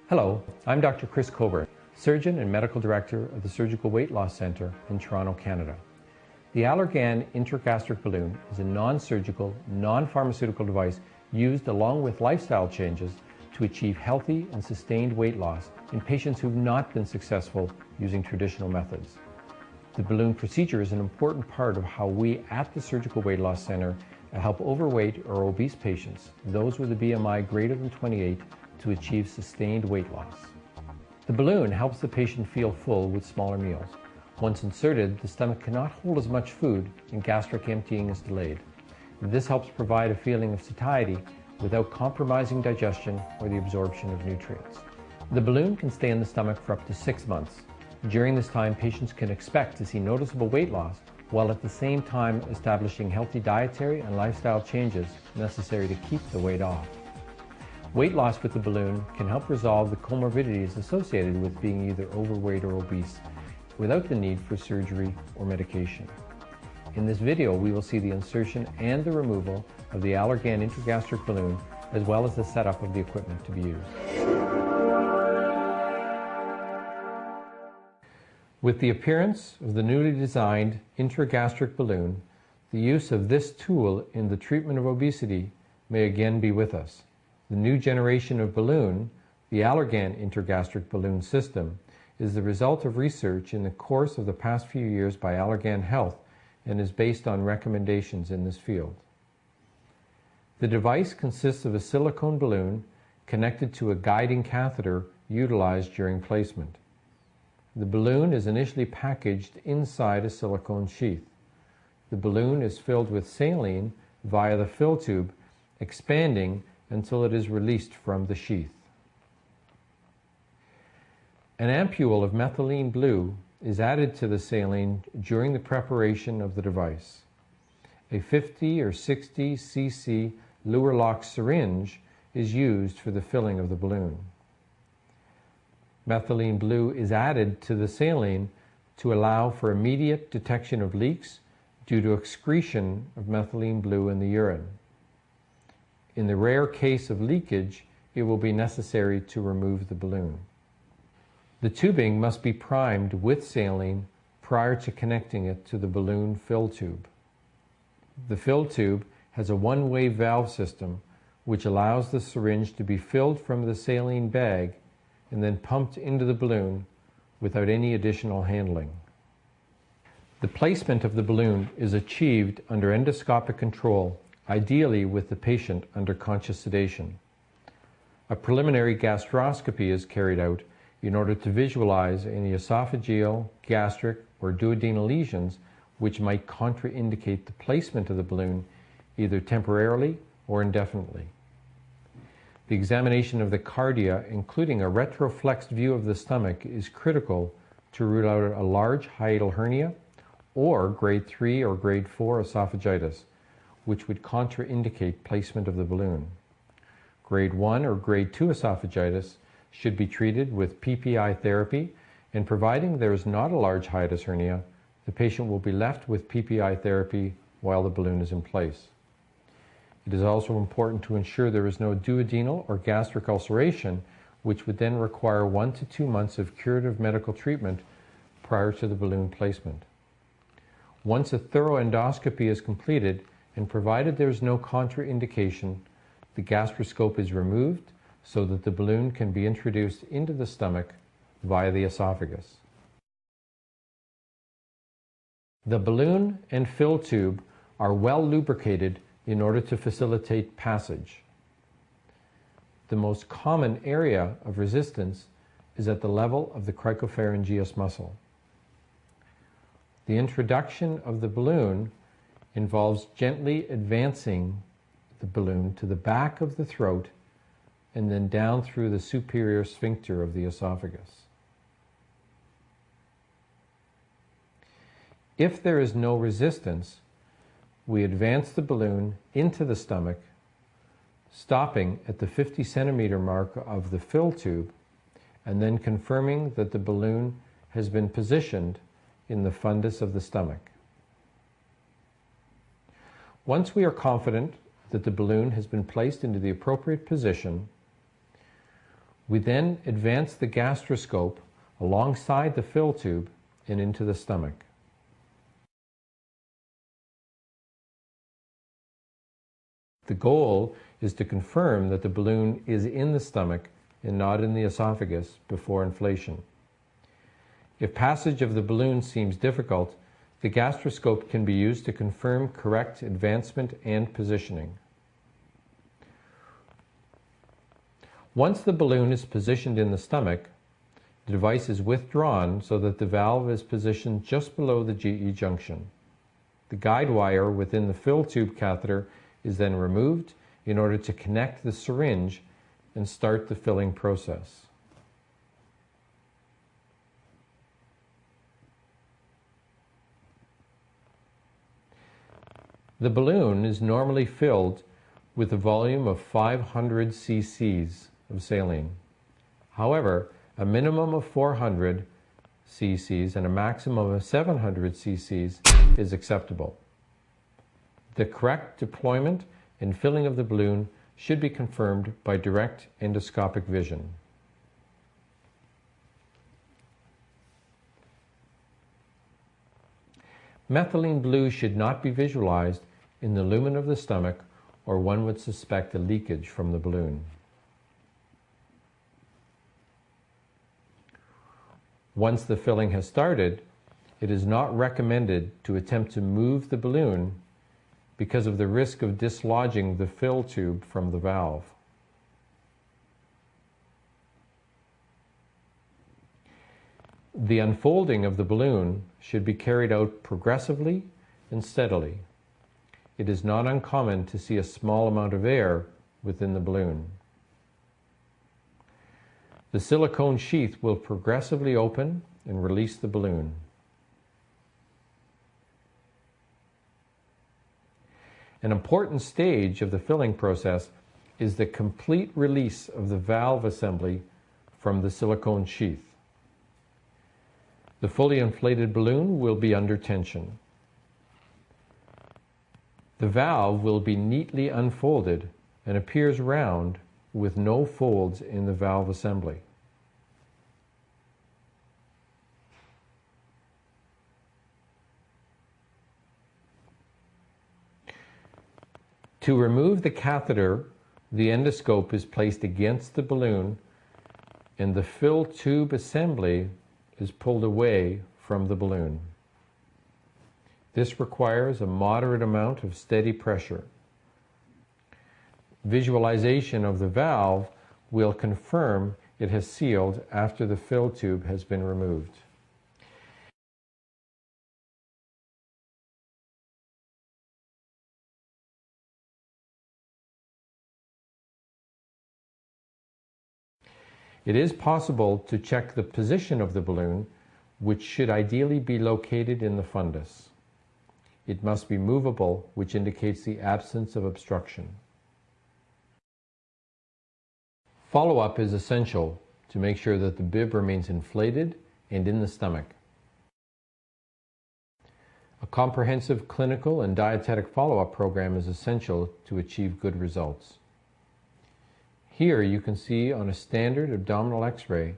Hello, I'm Dr. Chris Coburn, Surgeon and Medical Director of the Surgical Weight Loss Centre in Toronto, Canada. The Allergan intragastric balloon is a non-surgical, non-pharmaceutical device used along with lifestyle changes to achieve healthy and sustained weight loss in patients who've not been successful using traditional methods. The balloon procedure is an important part of how we at the Surgical Weight Loss Centre help overweight or obese patients, those with a BMI greater than 28, to achieve sustained weight loss. The balloon helps the patient feel full with smaller meals. Once inserted, the stomach cannot hold as much food and gastric emptying is delayed. This helps provide a feeling of satiety without compromising digestion or the absorption of nutrients. The balloon can stay in the stomach for up to 6 months. During this time, patients can expect to see noticeable weight loss while at the same time establishing healthy dietary and lifestyle changes necessary to keep the weight off. Weight loss with the balloon can help resolve the comorbidities associated with being either overweight or obese without the need for surgery or medication. In this video, we will see the insertion and the removal of the Allergan intragastric balloon, as well as the setup of the equipment to be used. With the appearance of the newly designed intragastric balloon, the use of this tool in the treatment of obesity may again be with us. The new generation of balloon, the Allergan intragastric balloon system, is the result of research in the course of the past few years by Allergan Health and is based on recommendations in this field. The device consists of a silicone balloon connected to a guiding catheter utilized during placement. The balloon is initially packaged inside a silicone sheath. The balloon is filled with saline via the fill tube, expanding until it is released from the sheath. An ampule of methylene blue is added to the saline during the preparation of the device. A 50 or 60 cc Luer-Lock syringe is used for the filling of the balloon. Methylene blue is added to the saline to allow for immediate detection of leaks due to excretion of methylene blue in the urine. In the rare case of leakage, it will be necessary to remove the balloon. The tubing must be primed with saline prior to connecting it to the balloon fill tube. The fill tube has a one-way valve system which allows the syringe to be filled from the saline bag and then pumped into the balloon without any additional handling. The placement of the balloon is achieved under endoscopic control, ideally with the patient under conscious sedation. A preliminary gastroscopy is carried out in order to visualize any esophageal, gastric, or duodenal lesions which might contraindicate the placement of the balloon either temporarily or indefinitely. The examination of the cardia, including a retroflexed view of the stomach, is critical to rule out a large hiatal hernia or grade 3 or grade 4 esophagitis, which would contraindicate placement of the balloon. Grade 1 or grade 2 esophagitis should be treated with PPI therapy, and providing there is not a large hiatus hernia, the patient will be left with PPI therapy while the balloon is in place. It is also important to ensure there is no duodenal or gastric ulceration, which would then require 1 to 2 months of curative medical treatment prior to the balloon placement. Once a thorough endoscopy is completed, and provided there is no contraindication, the gastroscope is removed so that the balloon can be introduced into the stomach via the esophagus. The balloon and fill tube are well lubricated in order to facilitate passage. The most common area of resistance is at the level of the cricopharyngeus muscle. The introduction of the balloon involves gently advancing the balloon to the back of the throat and then down through the superior sphincter of the esophagus. If there is no resistance, we advance the balloon into the stomach, stopping at the 50 centimeter mark of the fill tube, and then confirming that the balloon has been positioned in the fundus of the stomach. Once we are confident that the balloon has been placed into the appropriate position, We then advance the gastroscope alongside the fill tube and into the stomach. The goal is to confirm that the balloon is in the stomach and not in the esophagus before inflation. If passage of the balloon seems difficult, the gastroscope can be used to confirm correct advancement and positioning. Once the balloon is positioned in the stomach, the device is withdrawn so that the valve is positioned just below the GE junction. The guide wire within the fill tube catheter is then removed in order to connect the syringe and start the filling process. The balloon is normally filled with a volume of 500 cc's of saline. However, a minimum of 400 cc's and a maximum of 700 cc's is acceptable. The correct deployment and filling of the balloon should be confirmed by direct endoscopic vision. Methylene blue should not be visualized in the lumen of the stomach, or one would suspect a leakage from the balloon. Once the filling has started, it is not recommended to attempt to move the balloon because of the risk of dislodging the fill tube from the valve. The unfolding of the balloon should be carried out progressively and steadily. It is not uncommon to see a small amount of air within the balloon. The silicone sheath will progressively open and release the balloon. An important stage of the filling process is the complete release of the valve assembly from the silicone sheath. The fully inflated balloon will be under tension. The valve will be neatly unfolded and appears round with no folds in the valve assembly. To remove the catheter, the endoscope is placed against the balloon and the fill tube assembly is pulled away from the balloon. This requires a moderate amount of steady pressure. Visualization of the valve will confirm it has sealed after the fill tube has been removed. It is possible to check the position of the balloon, which should ideally be located in the fundus. It must be movable, which indicates the absence of obstruction. Follow-up is essential to make sure that the bib remains inflated and in the stomach. A comprehensive clinical and dietetic follow-up program is essential to achieve good results. Here you can see on a standard abdominal X-ray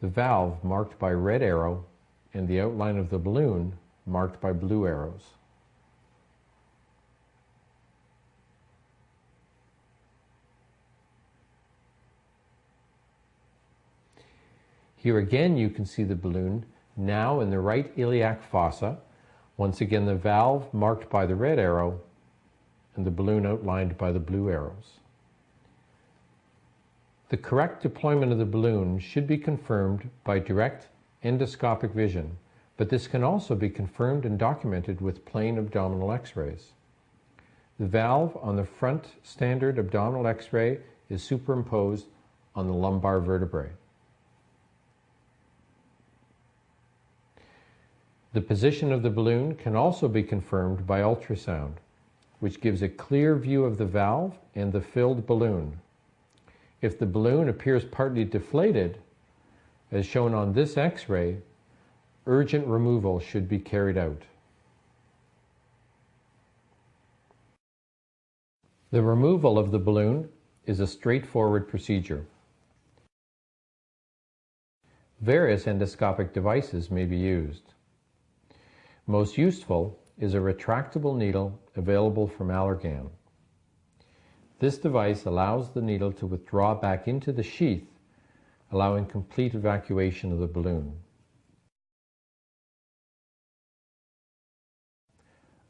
the valve marked by red arrow and the outline of the balloon marked by blue arrows. Here again you can see the balloon now in the right iliac fossa, once again the valve marked by the red arrow and the balloon outlined by the blue arrows. The correct deployment of the balloon should be confirmed by direct endoscopic vision, but this can also be confirmed and documented with plain abdominal X-rays. The valve on the front standard abdominal X-ray is superimposed on the lumbar vertebrae. The position of the balloon can also be confirmed by ultrasound, which gives a clear view of the valve and the filled balloon. If the balloon appears partly deflated, as shown on this X-ray, urgent removal should be carried out. The removal of the balloon is a straightforward procedure. Various endoscopic devices may be used. Most useful is a retractable needle available from Allergan. This device allows the needle to withdraw back into the sheath, allowing complete evacuation of the balloon.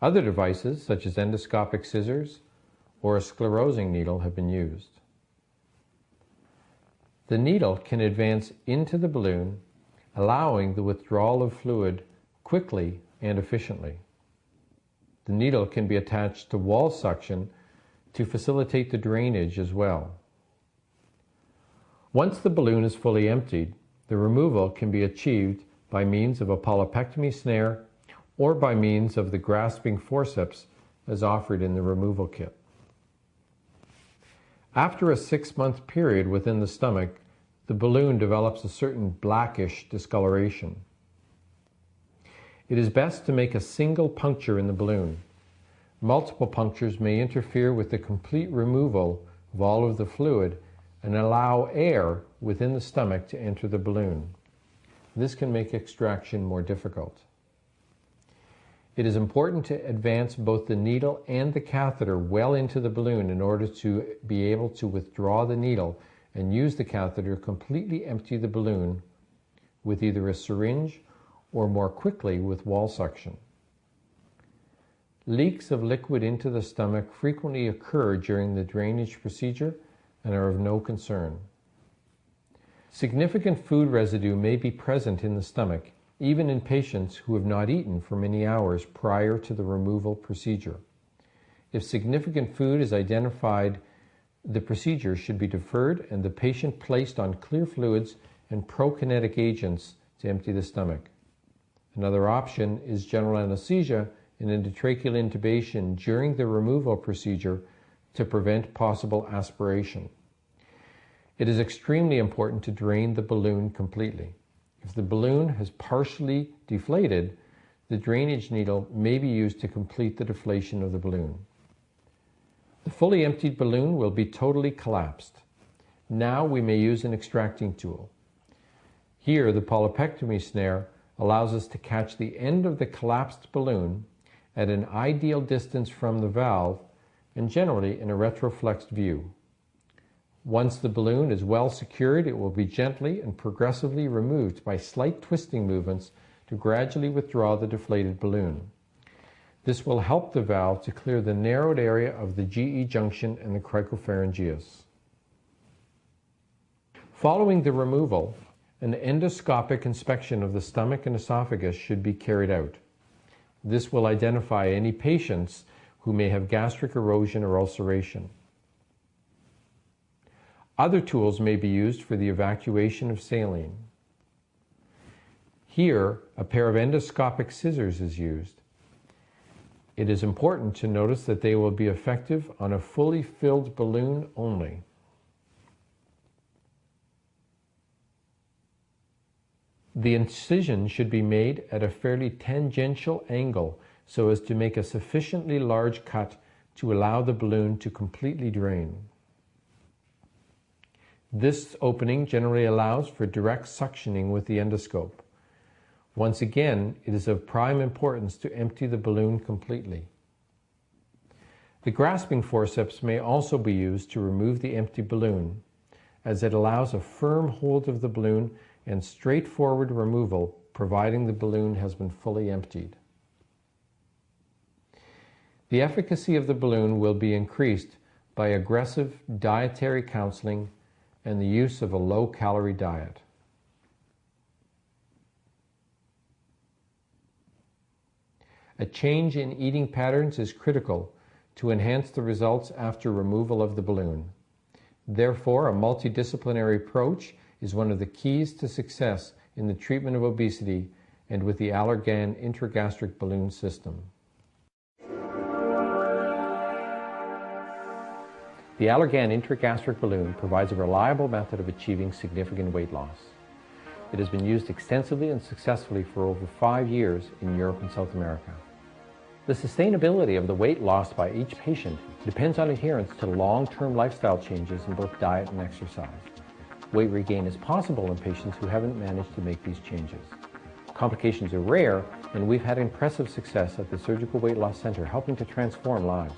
Other devices, such as endoscopic scissors or a sclerosing needle, have been used. The needle can advance into the balloon, allowing the withdrawal of fluid quickly and efficiently. The needle can be attached to wall suction to facilitate the drainage as well. Once the balloon is fully emptied, the removal can be achieved by means of a polypectomy snare or by means of the grasping forceps as offered in the removal kit. After a 6-month period within the stomach, the balloon develops a certain blackish discoloration. It is best to make a single puncture in the balloon. Multiple punctures may interfere with the complete removal of all of the fluid and allow air within the stomach to enter the balloon. This can make extraction more difficult. It is important to advance both the needle and the catheter well into the balloon in order to be able to withdraw the needle and use the catheter to completely empty the balloon with either a syringe or more quickly with wall suction. Leaks of liquid into the stomach frequently occur during the drainage procedure and are of no concern. Significant food residue may be present in the stomach, even in patients who have not eaten for many hours prior to the removal procedure. If significant food is identified, the procedure should be deferred and the patient placed on clear fluids and prokinetic agents to empty the stomach. Another option is general anesthesia and endotracheal intubation during the removal procedure to prevent possible aspiration. It is extremely important to drain the balloon completely. If the balloon has partially deflated, the drainage needle may be used to complete the deflation of the balloon. The fully emptied balloon will be totally collapsed. Now we may use an extracting tool. Here, the polypectomy snare allows us to catch the end of the collapsed balloon at an ideal distance from the valve and generally in a retroflexed view. Once the balloon is well secured, it will be gently and progressively removed by slight twisting movements to gradually withdraw the deflated balloon. This will help the valve to clear the narrowed area of the GE junction and the cricopharyngeus. Following the removal, an endoscopic inspection of the stomach and esophagus should be carried out. This will identify any patients who may have gastric erosion or ulceration. Other tools may be used for the evacuation of saline. Here, a pair of endoscopic scissors is used. It is important to notice that they will be effective on a fully filled balloon only. The incision should be made at a fairly tangential angle so as to make a sufficiently large cut to allow the balloon to completely drain. This opening generally allows for direct suctioning with the endoscope. Once again, it is of prime importance to empty the balloon completely. The grasping forceps may also be used to remove the empty balloon, as it allows a firm hold of the balloon and straightforward removal, providing the balloon has been fully emptied. The efficacy of the balloon will be increased by aggressive dietary counseling and the use of a low-calorie diet. A change in eating patterns is critical to enhance the results after removal of the balloon. Therefore, a multidisciplinary approach is one of the keys to success in the treatment of obesity and with the Allergan intragastric balloon system. The Allergan intragastric balloon provides a reliable method of achieving significant weight loss. It has been used extensively and successfully for over 5 years in Europe and South America. The sustainability of the weight lost by each patient depends on adherence to long-term lifestyle changes in both diet and exercise. weight regain is possible in patients who haven't managed to make these changes. Complications are rare, and we've had impressive success at the Surgical Weight Loss Center helping to transform lives.